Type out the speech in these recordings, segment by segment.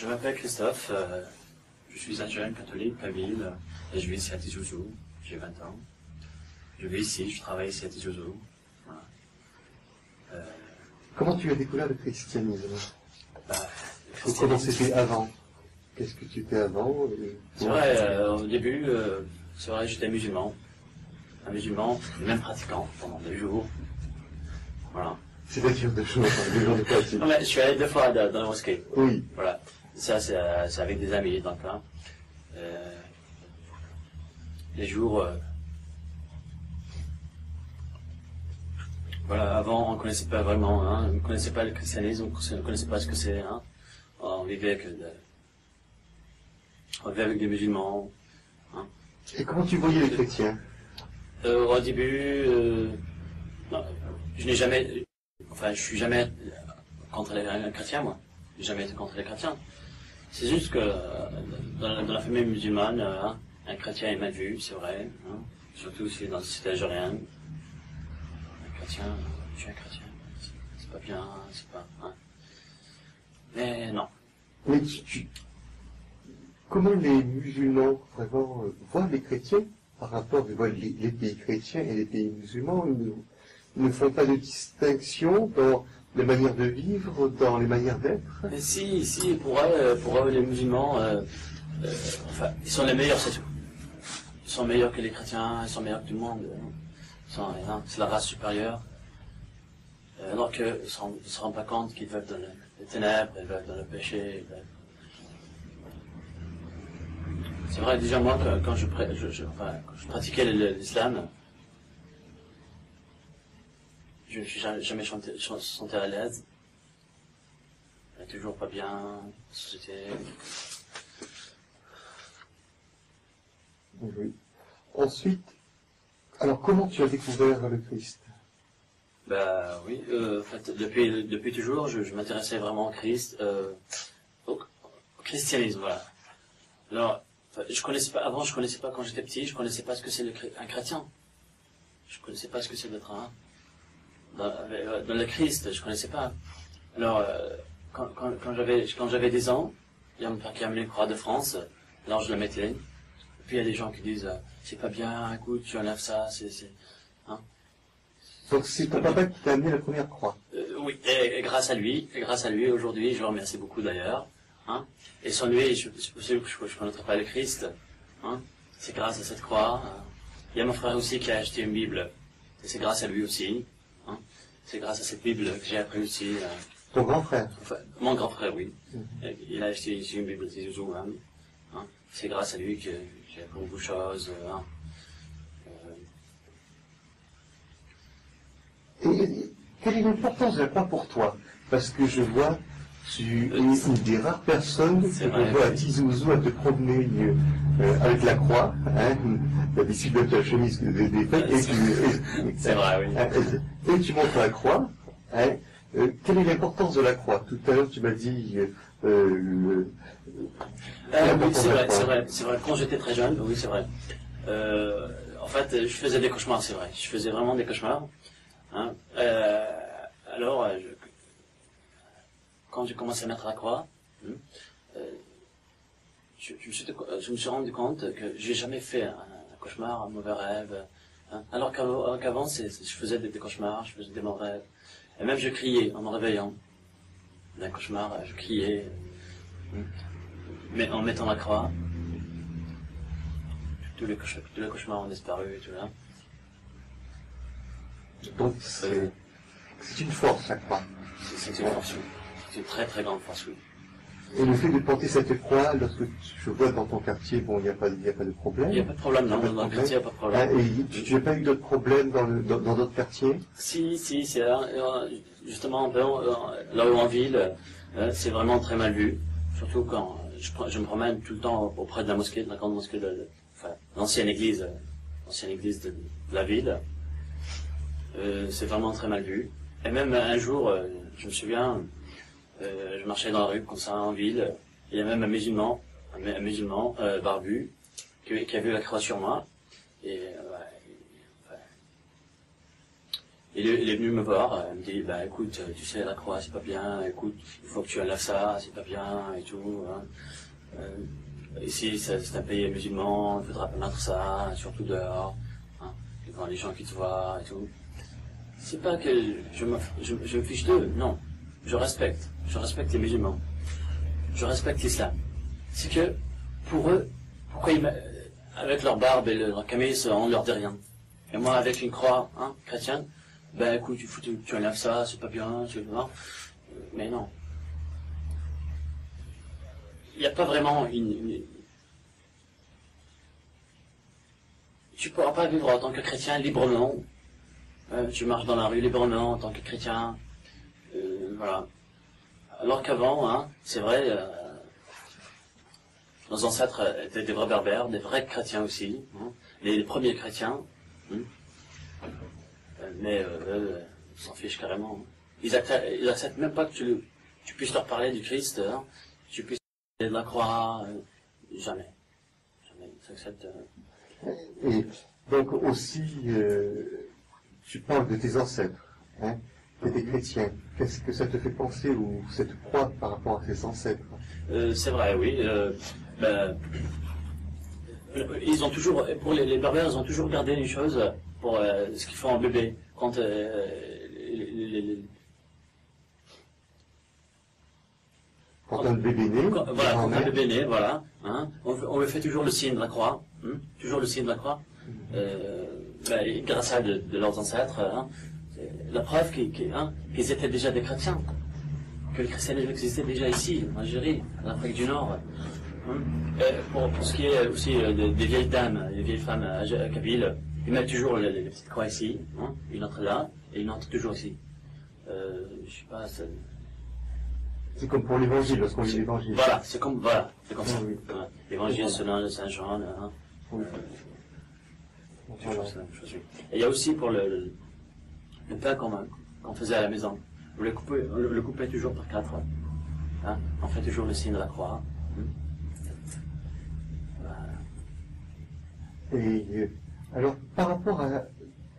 Je m'appelle Christophe, je suis un jeune catholique à Ville, et je vis ici à Tizouzou, j'ai 20 ans. Je vis ici, je travaille ici à Tizouzou. Voilà. Comment tu as découvert le christianisme? Bah, Comment c'était avant? Qu'est-ce que tu étais avant? C'est vrai, au début, c'est vrai, j'étais musulman. Un musulman, et même pratiquant pendant 2 jours. Voilà. C'est-à-dire 2 jours, 2 jours de pratique. Non, mais je suis allé 2 fois dans la mosquée. Oui. Voilà. Ça, c'est avec des amis, donc là. Les jours. Voilà, avant, on ne connaissait pas vraiment, hein, on ne connaissait pas le christianisme, on ne connaissait pas ce que c'est, hein. On vivait avec des musulmans, hein. Et comment tu voyais les chrétiens? Au début, non, je n'ai jamais, enfin, je suis jamais contre les chrétiens, moi. Je n'ai jamais été contre les chrétiens. C'est juste que dans la famille musulmane, hein, un chrétien est mal vu, c'est vrai, hein, surtout si dans la société algérienne. Chrétien, je suis un chrétien, c'est pas bien, c'est pas. Hein. Mais non. Mais comment les musulmans vraiment voient les chrétiens par rapport à les pays chrétiens et les pays musulmans? Ils ne font pas de distinction dans les manières de vivre, dans les manières d'être? Mais si, pour eux les musulmans, enfin, ils sont les meilleurs, c'est tout. Ils sont meilleurs que les chrétiens, ils sont meilleurs que tout le monde. C'est la race supérieure. Alors qu'ils ne se rendent pas compte qu'ils veulent dans les ténèbres, ils veulent dans le péché. C'est vrai, déjà moi, quand je pratiquais l'islam, je ne me suis jamais senti à l'aise. Toujours pas bien, société. Oui. Ensuite, alors comment tu as découvert le Christ? Bah oui, en fait, depuis toujours, je m'intéressais vraiment au Christ, au christianisme, voilà. Alors, je connaissais pas, avant, je connaissais pas quand j'étais petit, je connaissais pas ce que c'est un chrétien. Je connaissais pas ce que c'est d'être un, dans le Christ, je connaissais pas. Alors, quand j'avais 10 ans, il y a mon père qui a amené une croix de France, alors je la mettais. Et puis il y a des gens qui disent, c'est pas bien, écoute, tu enlèves ça, hein. Donc c'est ton papa qui t'a amené la première croix? Oui, et grâce à lui, aujourd'hui, je le remercie beaucoup d'ailleurs, hein. Et sans lui, je ne connaîtrais pas le Christ, hein. C'est grâce à cette croix. Il y a mon frère aussi qui a acheté une Bible, et c'est grâce à lui aussi, hein. C'est grâce à cette Bible que j'ai appris aussi. Ton grand frère? Enfin, mon grand frère, oui. Il a acheté ici une Bible de Tizouzou, hein. C'est grâce à lui que j'ai appris beaucoup de choses, hein. Et quelle est l'importance de la croix pour toi? Parce que je vois, tu es une des rares personnes qu'on voit à Tizouzou à te promener avec la croix, hein, la discipline de ta chemise défaite, c'est vrai, oui. Et tu montres la croix, hein. Quelle est l'importance de la croix? Tout à l'heure, tu m'as dit... oui, c'est vrai. Quand j'étais très jeune, oui, c'est vrai. En fait, je faisais des cauchemars, c'est vrai. Je faisais vraiment des cauchemars. Hein. Alors, quand j'ai commencé à mettre la croix, je me suis rendu compte que j'ai jamais fait un cauchemar, un mauvais rêve. Hein. Alors qu'avant, je faisais des cauchemars, je faisais des mauvais rêves. Et même je criais en me réveillant d'un cauchemar, je criais. Mais en mettant la croix, tous les cauchemars ont disparu et tout là. Donc c'est une force, la croix. C'est une force, oui. C'est une très très grande force, oui. Et le fait de porter cette croix, lorsque je vois dans ton quartier, bon, il n'y a pas de problème. Il n'y a pas de problème, non, dans le quartier, il n'y a pas de problème. Et tu n'as pas eu d'autres problèmes dans d'autres quartiers? Si, c'est justement, là où en ville, c'est vraiment très mal vu. Surtout quand je me promène tout le temps auprès de la mosquée, de la grande mosquée, l'ancienne église de la ville. C'est vraiment très mal vu. Et même un jour, je me souviens, je marchais dans la rue comme ça en ville, il y a même un musulman barbu qui a vu la croix sur moi et il est venu me voir, il me dit, bah écoute, tu sais, la croix, c'est pas bien, écoute, il faut que tu enlèves ça, c'est pas bien, et tout. Hein. Ici, c'est un pays musulman, il faudra pas mettre ça, surtout dehors, hein, devant les gens qui te voient, et tout. C'est pas que je me fiche d'eux, non. Je respecte les musulmans. Je respecte l'islam. C'est que, pour eux, pourquoi avec leur barbe et leur camis, on leur dit rien. Et moi, avec une croix, hein, chrétienne, ben écoute, tu enlèves ça, c'est pas bien, tu vois. Mais non. Il n'y a pas vraiment Tu ne pourras pas vivre en tant que chrétien librement. Tu marches dans la rue librement en tant que chrétien. Voilà. Alors qu'avant, hein, c'est vrai, nos ancêtres étaient des vrais berbères, des vrais chrétiens aussi. Hein, les premiers chrétiens. Hein, mais ils s'en fichent carrément. Hein. Ils acceptent même pas que tu puisses leur parler du Christ, hein, tu puisses parler de la croix. Jamais. Jamais. Ils acceptent. Et donc aussi, tu parles de tes ancêtres, hein, tu étais chrétien. Qu'est-ce que ça te fait penser, ou cette croix par rapport à tes ancêtres? C'est vrai, oui. Ils ont toujours, pour les berbères, ils ont toujours gardé les choses pour ce qu'ils font en bébé. Quand un bébé naît, voilà, quand un bébé naît, voilà, hein, on lui fait toujours le signe de la croix, hein, toujours le signe de la croix, grâce à de leurs ancêtres, hein, la preuve qu'ils étaient déjà des chrétiens, que le christianisme existait déjà ici, en Algérie, en Afrique du Nord. Hein. Pour ce qui est aussi des vieilles dames, des vieilles femmes kabyles, ils mettent toujours les petites croix ici, hein, une autre là, et une autre toujours ici. Je sais pas, c'est comme pour l'évangile, lorsqu'on lit l'évangile. Voilà, c'est comme ça. Oui. Voilà. L'évangile selon le Saint Jean. Hein. Oui. Toujours la même chose. Et il y a aussi pour le pain qu'on faisait à la maison. On le coupait toujours par 4. Hein. On fait toujours le signe de la croix. Voilà. Et alors, par rapport à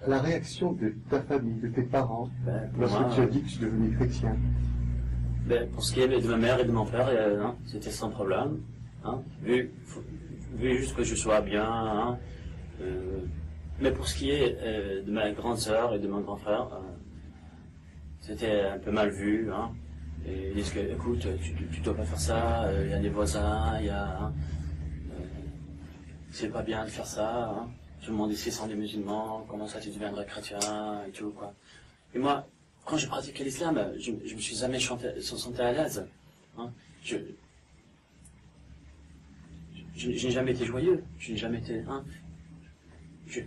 la réaction de ta famille, de tes parents, lorsque tu as dit que tu devenais chrétien. Pour ce qui est de ma mère et de mon père, hein, c'était sans problème. Hein, vu juste que je sois bien. Hein, mais pour ce qui est de ma grande sœur et de mon grand frère, c'était un peu mal vu. Hein, et ils disent que, écoute, tu dois pas faire ça, il y a des voisins, il y a. Hein, c'est pas bien de faire ça. Hein, tout le monde ici sont des musulmans, comment ça tu deviendrais chrétien et tout, quoi. Et moi, quand je pratiquais l'islam, je me suis jamais senti à l'aise. Hein. Je n'ai jamais été joyeux. Je n'ai jamais été. Hein.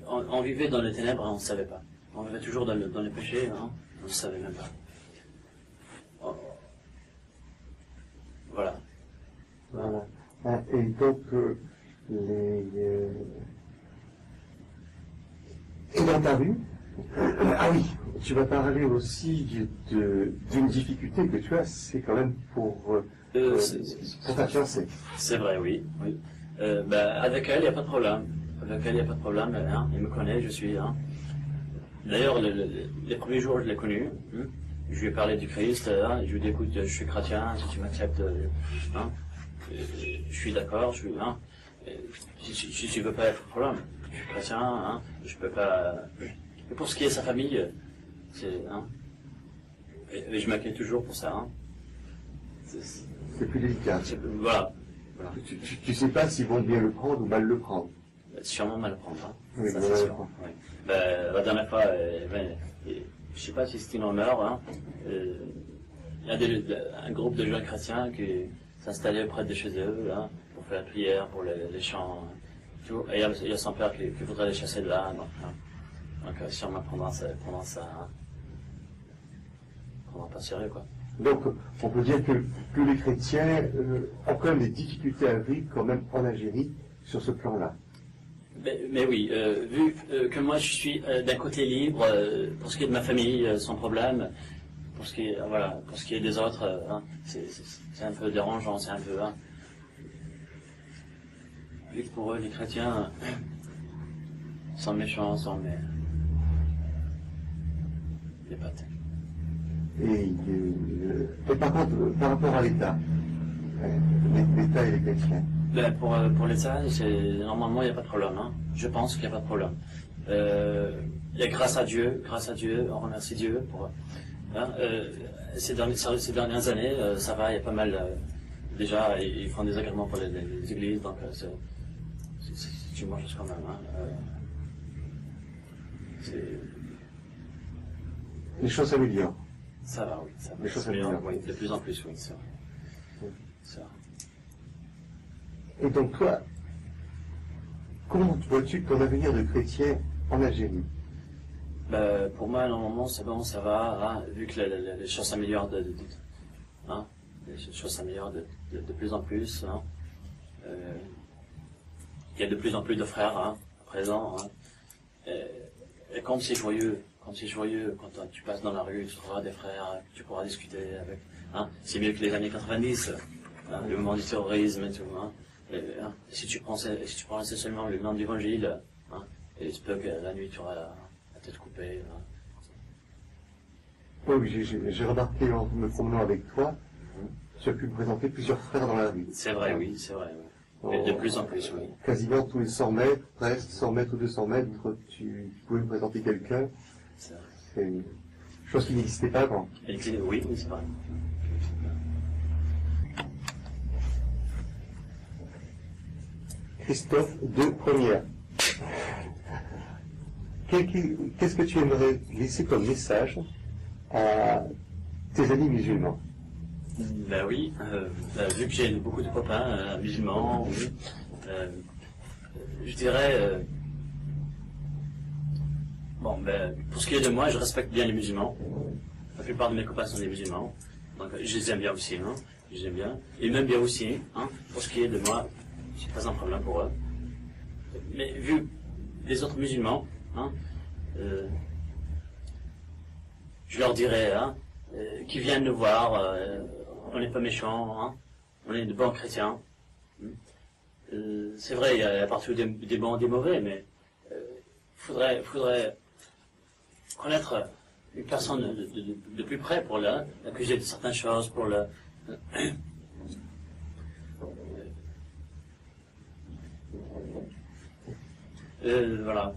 On vivait dans les ténèbres, on ne savait pas. On vivait toujours dans les péchés, hein, on ne savait même pas. Voilà. Voilà. Et donc, et dans ta rue, ah oui, tu vas parler aussi d'une difficulté que tu as, c'est quand même pour ta fiancée. C'est vrai, oui. Avec elle, il n'y a pas de problème. Avec elle, il n'y a pas de problème. Hein, il me connaît, je suis. Hein. D'ailleurs, les premiers jours, je l'ai connue. Hein, je lui ai parlé du Christ. Hein, je lui ai dit, écoute, je suis chrétien, si tu m'acceptes, hein, je suis d'accord. Hein, si tu ne veux pas être problème, je suis chrétien, hein, je peux pas. Et pour ce qui est de sa famille, hein, et je m'inquiète toujours pour ça. Hein. C'est plus délicat. Voilà. Tu sais pas s'ils vont bien le prendre ou mal le prendre. Sûrement mal le prendre. Hein. Oui, ça, c'est sûr. Oui. La dernière fois, je sais pas si c'était une honneur. Hein, il y a un groupe de jeunes chrétiens qui s'installaient près de chez eux, hein, pour faire la prière, pour les chants. Tout. Et il y a son père qui voudrait les chasser de là. Donc sûrement prendra ça, hein, prendra pas sérieux, quoi. Donc, on peut dire que les chrétiens ont quand même des difficultés à vivre quand même en Algérie sur ce plan-là. Mais oui, vu que moi je suis d'un côté libre, pour ce qui est de ma famille, sans problème, pour ce qui est des autres, hein, c'est un peu dérangeant, c'est un peu. Hein, vu que pour eux, les chrétiens sont méchants, Il n'y a pas de... Et par contre, par rapport à l'État, l'État et les chrétiens. Ben, pour l'État, normalement, il n'y a pas de problème. Hein. Je pense qu'il n'y a pas de problème. Et grâce à Dieu, on remercie Dieu pour... Hein, ces dernières années, ça va, il y a pas mal... déjà, ils font des agréments pour les églises, donc c'est une bonne chose quand même. Hein. Les choses s'améliorent. Ça va, oui. Ça va. Les choses s'améliorent. Oui, de plus en plus, oui, c'est vrai. Oui. Et donc toi, comment vois-tu ton avenir de chrétien en Algérie? Ben, pour moi, normalement, c'est bon, ça va, hein, vu que les choses s'améliorent hein, les choses s'améliorent de plus en plus. Hein. Il y a de plus en plus de frères hein, présents. Hein. Et comme c'est joyeux, quand tu passes dans la rue, tu trouveras des frères, tu pourras discuter avec. Hein. C'est mieux que les années 90, hein, le moment du terrorisme et tout. Hein. Hein, si tu prends seulement le nom de l'évangile, hein, et il se peut que la nuit tu auras la tête coupée. Hein. Oui, j'ai remarqué en me promenant avec toi, tu as pu me présenter plusieurs frères dans la rue. C'est vrai, oui, c'est vrai. Oui. Et de plus en plus, oui. Quasiment tous les 100 mètres, presque 100 mètres ou 200 mètres, tu pouvais me présenter quelqu'un. C'est une chose qui n'existait pas avant. Oui, c'est vrai. Christophe, deux premières. Qu'est-ce que tu aimerais laisser comme message à tes amis musulmans? Ben oui, vu que j'ai beaucoup de copains musulmans, oui, je dirais, bon, ben, pour ce qui est de moi, je respecte bien les musulmans. La plupart de mes copains sont des musulmans, donc je les aime bien aussi, hein, je les aime bien. Ils m'aiment bien aussi, hein, pour ce qui est de moi, c'est pas un problème pour eux. Mais vu les autres musulmans, hein, je leur dirais, hein, qui viennent nous voir, on n'est pas méchants, hein, on est de bons chrétiens. C'est vrai, il y a partout des bons et des mauvais, mais faudrait connaître une personne de plus près pour l'accuser de certaines choses, pour le... voilà.